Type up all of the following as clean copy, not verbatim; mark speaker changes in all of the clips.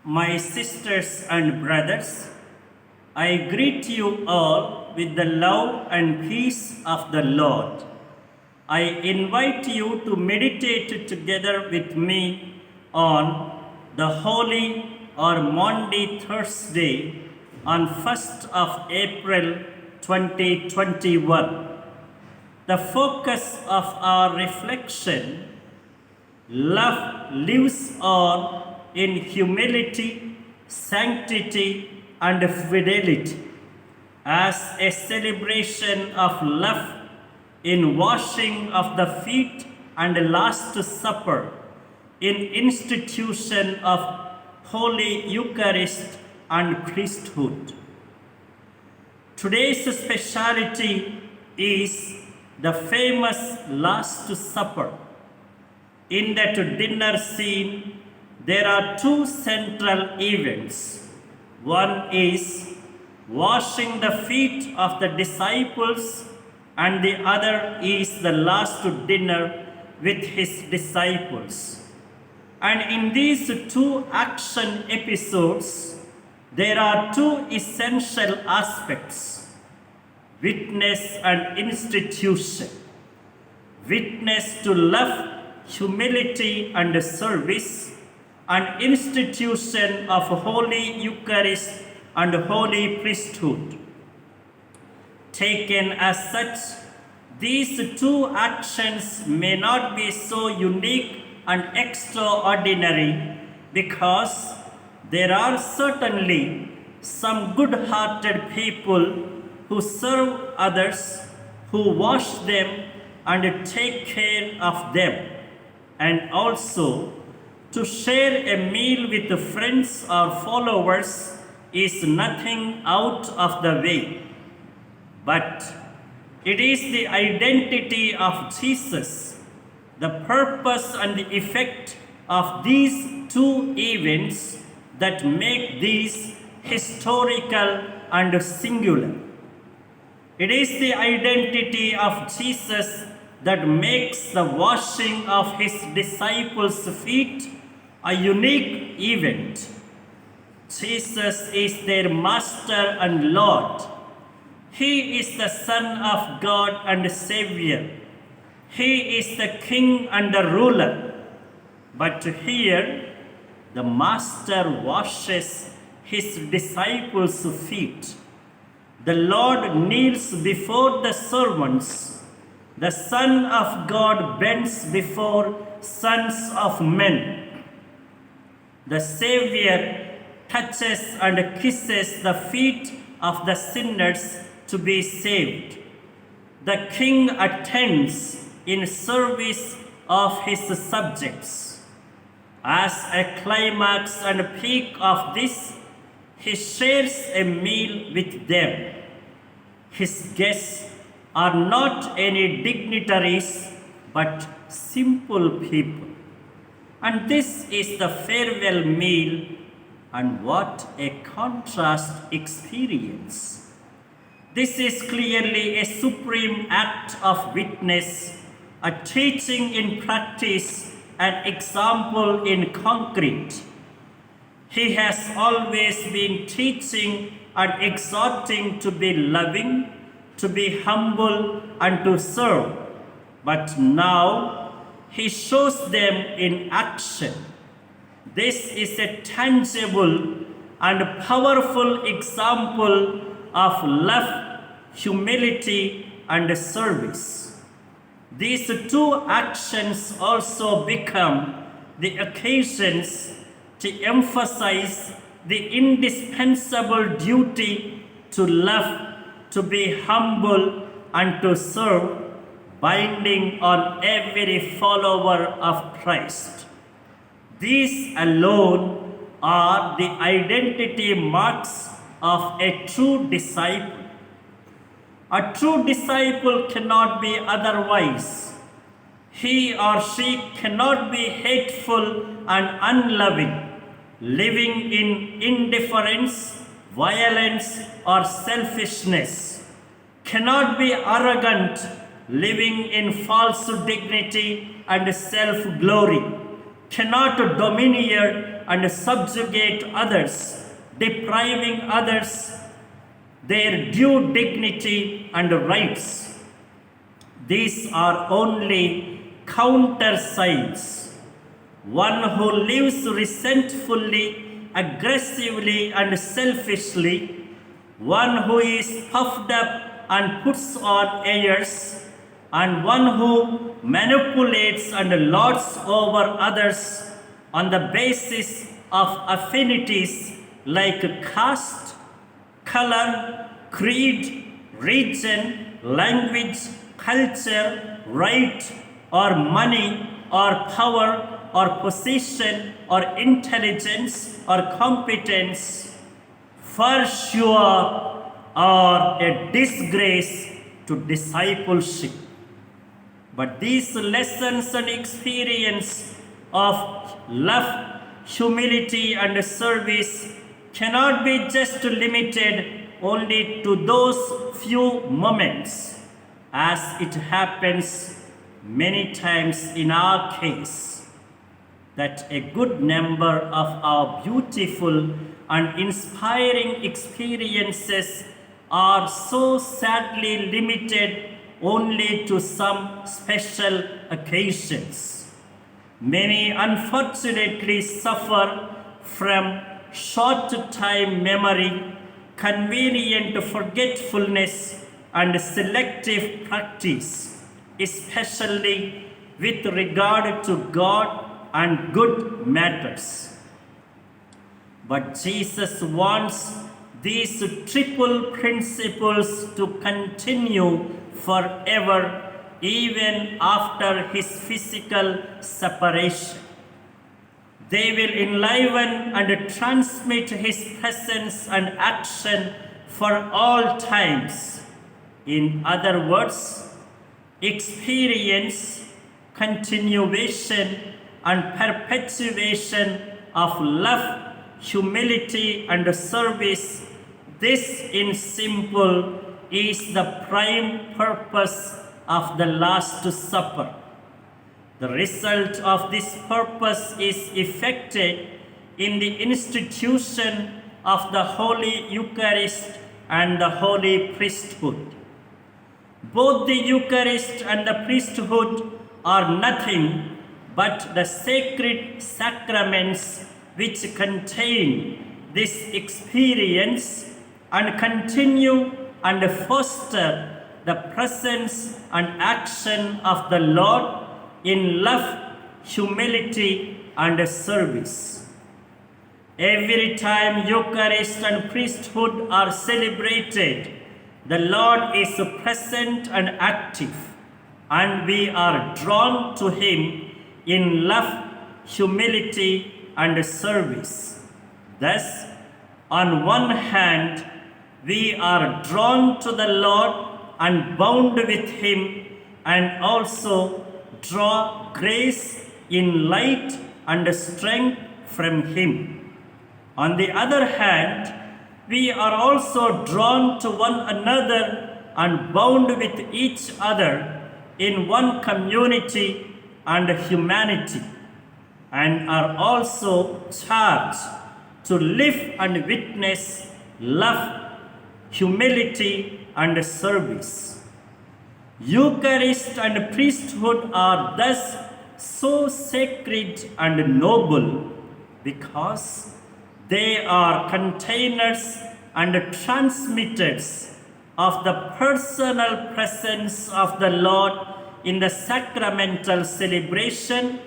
Speaker 1: My sisters and brothers, I greet you all with the love and peace of the Lord. I invite you to meditate together with me on the Holy or Maundy Thursday on 1st of April 2021. The focus of our reflection: love lives on in humility, sanctity, and fidelity. As a celebration of love in washing of the feet and Last Supper, in institution of Holy Eucharist and priesthood. Today's speciality is the famous Last Supper. In that dinner scene, there are two central events. One is washing the feet of the disciples, and the other is the last dinner with his disciples. And in these two action episodes, there are two essential aspects: witness and institution. Witness to love, humility, and service, and institution of Holy Eucharist and Holy Priesthood. Taken as such, these two actions may not be so unique and extraordinary, because there are certainly some good-hearted people who serve others, who wash them and take care of them, and also to share a meal with friends or followers is nothing out of the way. But it is the identity of Jesus, the purpose and the effect of these two events that make these historical and singular. It is the identity of Jesus that makes the washing of his disciples' feet a unique event. Jesus is their Master and Lord. He is the Son of God and Savior. He is the King and the ruler. But here, the Master washes his disciples' feet. The Lord kneels before the servants. The Son of God bends before sons of men. The Savior touches and kisses the feet of the sinners to be saved. The King attends in service of his subjects. As a climax and peak of this, he shares a meal with them. His guests are not any dignitaries, but simple people. And this is the farewell meal, and what a contrast experience. This is clearly a supreme act of witness, a teaching in practice, an example in concrete. He has always been teaching and exhorting to be loving, to be humble, and to serve. But now, he shows them in action. This is a tangible and powerful example of love, humility, and service. These two actions also become the occasions to emphasize the indispensable duty to love, to be humble, and to serve, binding on every follower of Christ. These alone are the identity marks of a true disciple. A true disciple cannot be otherwise. He or she cannot be hateful and unloving, living in indifference, violence, or selfishness, cannot be arrogant, living in false dignity and self-glory, cannot domineer and subjugate others, depriving others their due dignity and rights. These are only counter sides. One who lives resentfully, aggressively, and selfishly, one who is puffed up and puts on airs, and one who manipulates and lords over others on the basis of affinities like caste, color, creed, region, language, culture, right, or money, or power, or position, or intelligence, or competence, for sure are a disgrace to discipleship. But these lessons and experience of love, humility, and service cannot be just limited only to those few moments, as it happens many times in our case, that a good number of our beautiful and inspiring experiences are so sadly limited only to some special occasions. Many unfortunately suffer from short-time memory, convenient forgetfulness, and selective practice, especially with regard to God and good matters. But Jesus wants these triple principles to continue forever, even after his physical separation. They will enliven and transmit his presence and action for all times. In other words, experience, continuation, and perpetuation of love, humility, and service. This, in simple, is the prime purpose of the Last Supper. The result of this purpose is effected in the institution of the Holy Eucharist and the Holy Priesthood. Both the Eucharist and the priesthood are nothing but the sacred sacraments which contain this experience and continue and foster the presence and action of the Lord in love, humility, and service. Every time Eucharist and priesthood are celebrated, the Lord is present and active, and we are drawn to him in love, humility, and service. Thus, on one hand, we are drawn to the Lord and bound with him, and also draw grace in light and strength from him. On the other hand, we are also drawn to one another and bound with each other in one community and humanity, and are also charged to live and witness love, humility, and service. Eucharist and priesthood are thus so sacred and noble because they are containers and transmitters of the personal presence of the Lord in the sacramental celebration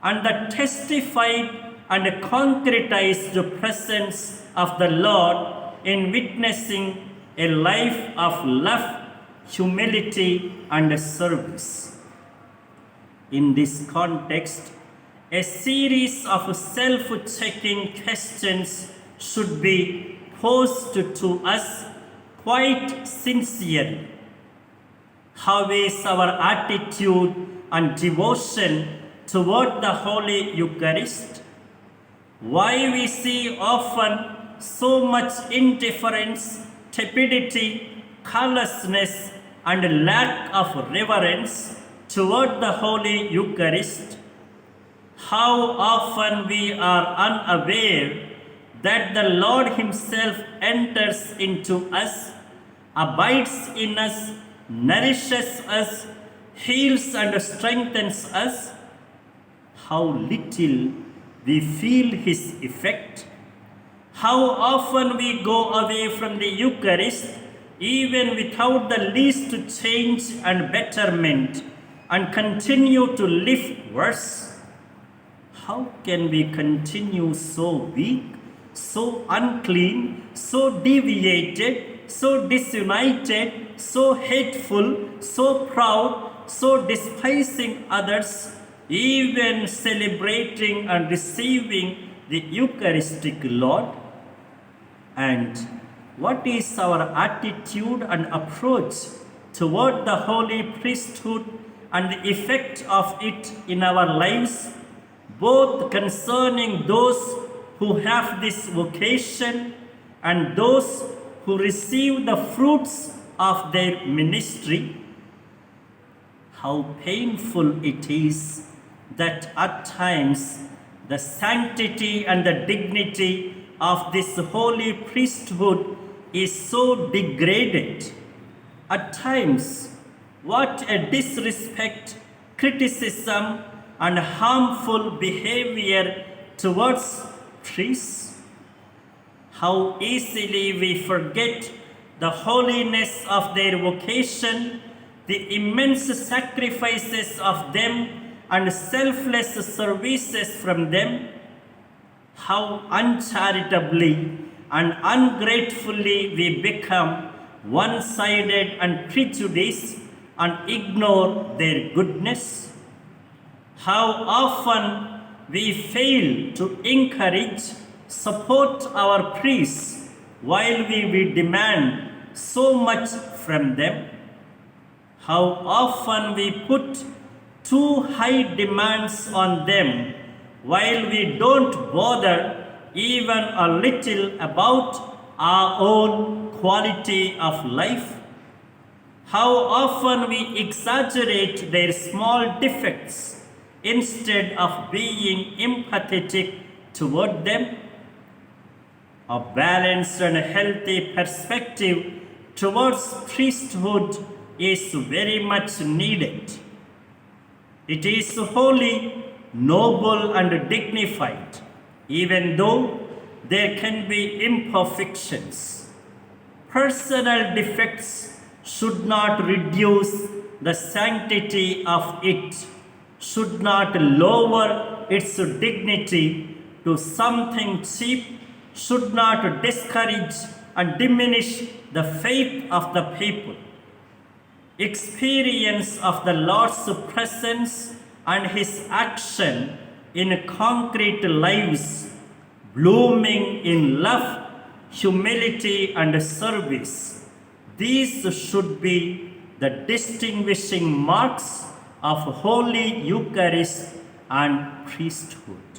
Speaker 1: and the testified and concretized presence of the Lord in witnessing a life of love, humility, and service. In this context, a series of self-checking questions should be posed to us quite sincerely. How is our attitude and devotion toward the Holy Eucharist? Why we see often so much indifference, tepidity, carelessness, and lack of reverence toward the Holy Eucharist? How often we are unaware that the Lord Himself enters into us, abides in us, nourishes us, heals and strengthens us. How little we feel His effect. How often we go away from the Eucharist even without the least change and betterment and continue to live worse. How can we continue so weak, so unclean, so deviated, so disunited, so hateful, so proud, so despising others, even celebrating and receiving the Eucharistic Lord? And what is our attitude and approach toward the holy priesthood and the effect of it in our lives, both concerning those who have this vocation and those who receive the fruits of their ministry? How painful it is that at times the sanctity and the dignity of this holy priesthood is so degraded. At times, what a disrespect, criticism, and harmful behavior towards priests. How easily we forget the holiness of their vocation, the immense sacrifices of them, and selfless services from them. How uncharitably and ungratefully we become one-sided and prejudiced and ignore their goodness. How often we fail to encourage, support our priests while we demand so much from them. How often we put too high demands on them while we don't bother even a little about our own quality of life. How often we exaggerate their small defects instead of being empathetic toward them. A balanced and healthy perspective towards priesthood is very much needed. It is holy, noble, and dignified, even though there can be imperfections. Personal defects should not reduce the sanctity of it, should not lower its dignity to something cheap, should not discourage and diminish the faith of the people. Experience of the Lord's presence and His action in concrete lives, blooming in love, humility, and service. These should be the distinguishing marks of Holy Eucharist and priesthood.